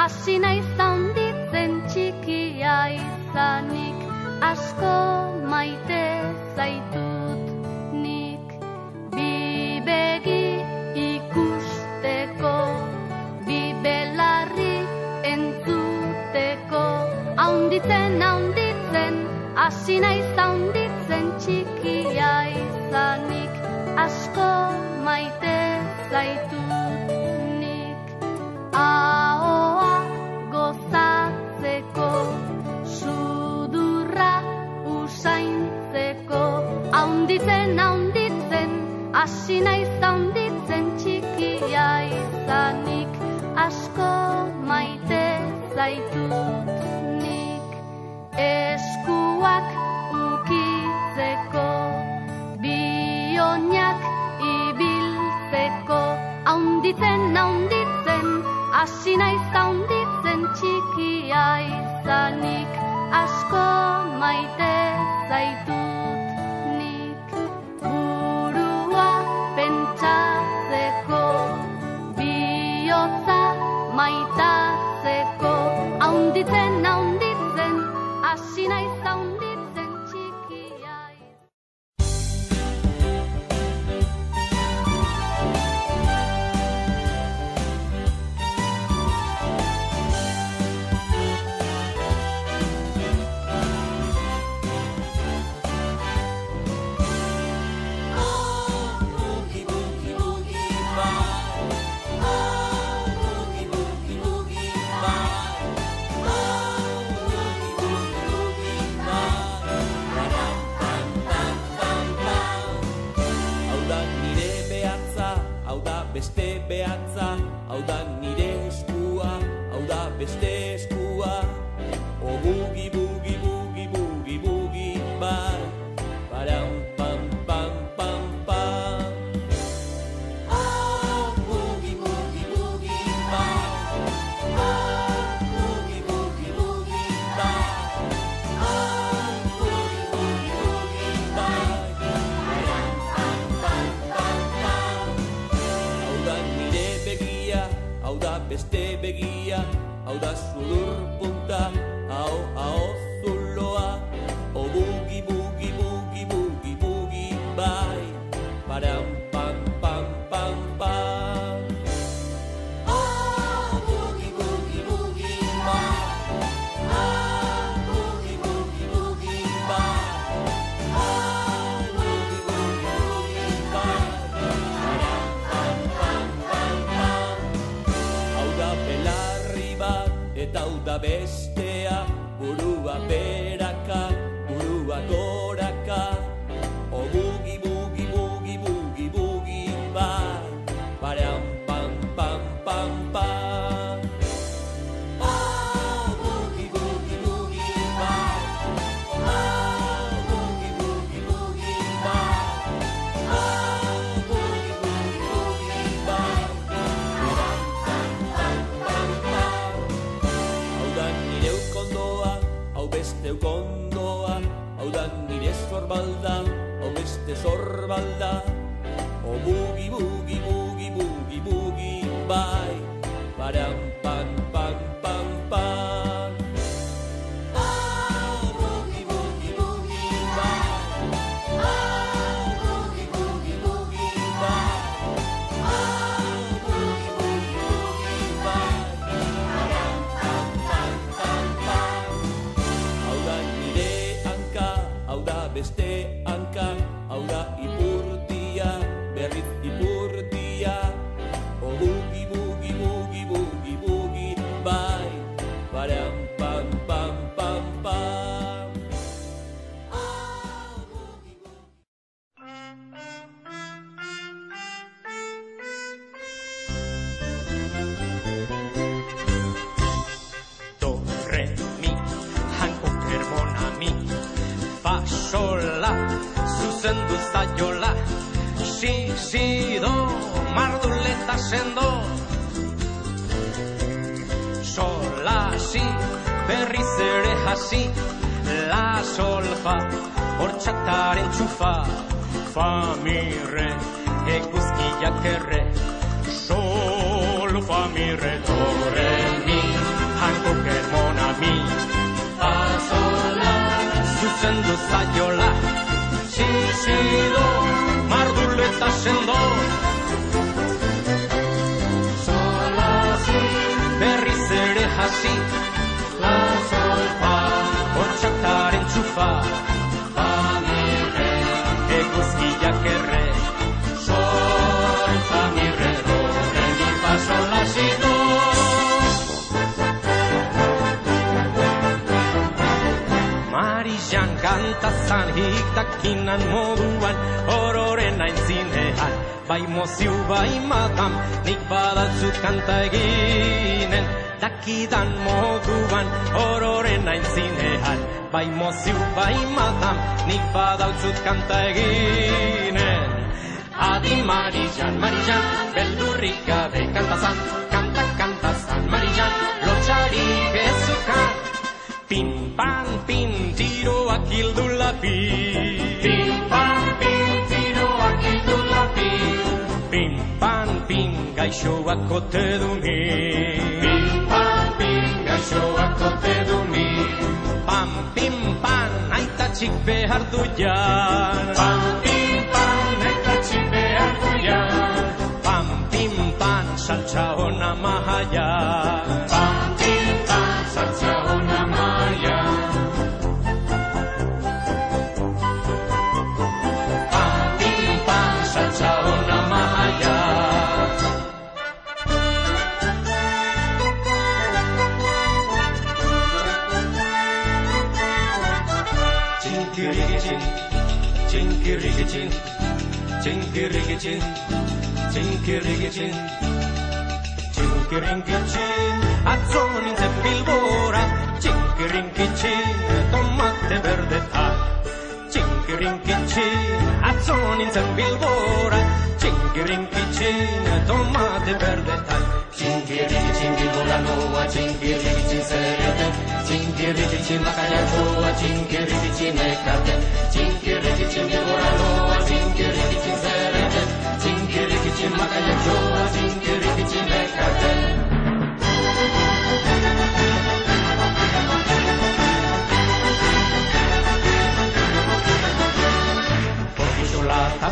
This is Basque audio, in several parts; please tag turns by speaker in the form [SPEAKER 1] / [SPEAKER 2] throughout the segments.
[SPEAKER 1] hasi naiz handitzen txikia izanik, asko maite zaitut nik. Bi begi ikusteko, bi belarri entzuteko, haunditzen, hasi naiz handitzen txikia izanik, asko maite zaitut nik. Ahoa gozatzeko, sudurra usaintzeko, haunditzen, hasi naiz handitzen txikia izanik, asko maite zaitut nik. Eskuak ukitzeko, bi oinak ibiltzeko, haunditzen, hasi naiz handitzen txikia izanik, asko maite zaitut nik. Burua pentsatzeko, bihotza maitatzeko, haunditzen, hasi naiz handitzen txikia
[SPEAKER 2] beste behatza, hau da nire eskua, hau da beste eskua. O bugi, bugi, bugi, bugi, bugi, bai, param, pam, pam, pam, pam. Ah, bugi, bugi, bugi, bai, ah, bugi, bugi, bugi, bai, ah, bugi, bugi, bugi, bai, param, pam, pam, pam, pam. Hau da nire begia, hau da beste begia, hau da sudur punta, hau zuloa. O bugi, bugi, bugi, bugi, bugi, bai, param, pam, pam, pam, pam. Ah, bugi, bugi, bugi, bai, ah, bugi, bugi, bugi, bai, ah, bugi, bugi, bugi, bai, param, pam, pam, pam, pam. Hau da belarri bat, eta hau da bestea, burua beraka, burua goraka. O bugi, bugi, bugi, bugi, bugi, bai, param, pam, pam, pam, pam. Ah, bugi, bugi, bugi, bai, ah, bugi, bugi, bugi, bai, ah, bugi, bugi, bugi, bai, param, pam, pam, pam, pam. Hau da nire ukondoa, hau beste ukondoa, hau da nire sorbalda, hau beste sorbalda. O bugi, bugi, bugi, bugi, bugi, bai, param, pam, pam, pam, pam. Ah, bugi, bugi, bugi, bai, ah, bugi, bugi, bugi, bai, ah, bugi, bugi, bugi, bai, param, pam, pam, pam, pam. Hau da nire hanka, hau da beste hanka, hau da ipurdia, berriz ipurdia. O bugi, bugi, bugi, bugi, bugi, bai, param, pam, pam, pam, pam. Ah, bugi, bugi.
[SPEAKER 3] Do, re, mi, hanko, mon ami, fa, sol, la, zuzendu zaiola, si, do, marduleta sendo. Sol, la, si, berriz ere hasi, la, sol, fa, hortxataren txufa, fa, mi, re, eguzkiak erre, sol, fa, mi, re, do, re, mi. joker mon ami.
[SPEAKER 2] Fasola,
[SPEAKER 3] Zuzendu zaiola, sido, mardul eta sendo.
[SPEAKER 2] sola, si,
[SPEAKER 3] Berriz ere hasi,
[SPEAKER 2] la, sol, fa,
[SPEAKER 3] hortxataren txufa,
[SPEAKER 2] fa, mi, re,
[SPEAKER 3] eguzkiak erre.
[SPEAKER 2] sol, fa, mi, re, do, re, mi, fa, sol, la, si, do.
[SPEAKER 3] Marijan kantazan hiktakinan moduan, ororen aintzinean, bai moziu bai madam, nik badatzut kanta eginen, dakidan moduan, ororen aintzinean, bai moziu bai madam, nik badatzut kanta eginen. Adi Marijan, beldurrik gabe kantazan, kantazan, Marijan, lotxarik ezukan. Pin, pan, pin, tiroak hildu lapi.
[SPEAKER 2] Pim, pam, pim, tiroak hildu lapi.
[SPEAKER 3] Pin, pan, pin, gaixoak ote du mi.
[SPEAKER 2] Pim, pam, pim, gaixoak ote du mi.
[SPEAKER 3] Pam, pim, pan, aitatxik behar du jan.
[SPEAKER 2] Pam, pim, pam, aitatxik behar du jan.
[SPEAKER 3] Pam, pim, pan, saltza ona mahaia.
[SPEAKER 2] Pam, pim, pam, saltza ona maia. Pam, pim, pam, saltza ona maia.
[SPEAKER 3] Chinkirikichin, chinkirikichin, chinkirikichin, chinkirikichin. Chinkirinkichin, atzo nintzen Bilbora, chinkirinkichin, tomate berdeta. Chinkirinkichin, atzo nintzen Bilbora, chinkirinkichin, tomate berdeta.
[SPEAKER 2] Chinkirikichin, Bilbora noa, chinkirikichin zereten. Chinkirikichin, bakaiatxoa, chinkirikichin ekaten. Chinkirikichin, Bilbora noa, chinkirikichin zereten. Chinkirikichin, bakaiatxoa, chinkirikichin ekaten.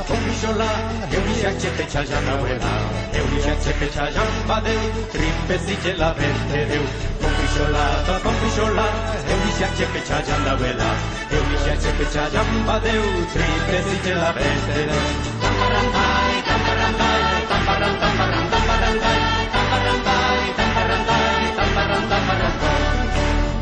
[SPEAKER 3] Pompixola, euriak txepetxa jan dauela. Euriak txepetxa jan badeu, tripezitela bete deu. Pompixola, euriak txepetxa jan dauela. Euriak txepetxa jan badeu, tripezitela bete deu.
[SPEAKER 2] Tamparantai, tamparantai, tamparan, tamparan, tamparantai. Tamparantai, tamparantai, tamparan, tamparantai.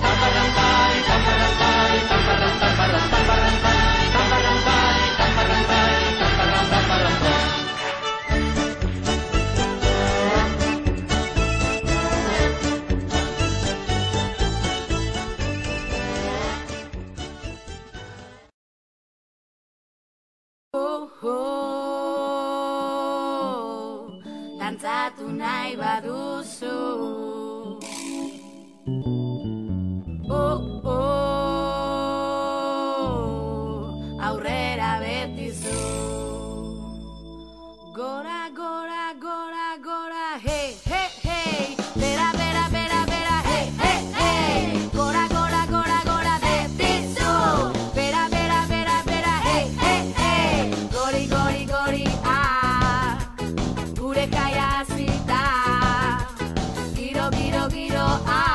[SPEAKER 2] Tamparantai, tamparantai, tamparan, tamparan, tamparantai. Tamparantai, tamparantai, tamparan, tamparantai.
[SPEAKER 1] Dantzatu nahi baduzu. Aurrera betizu. Gora, gora, gora, gora, hey, hey, hey. Bera, bera, bera, bera, hey, hey, hey. Gora, gora, gora, gora, betizu. Bera, bera, bera, bera, hey, hey, hey. Gori, gori, gori, ah. Gure kaia zita. Giro, giro, giro, ah.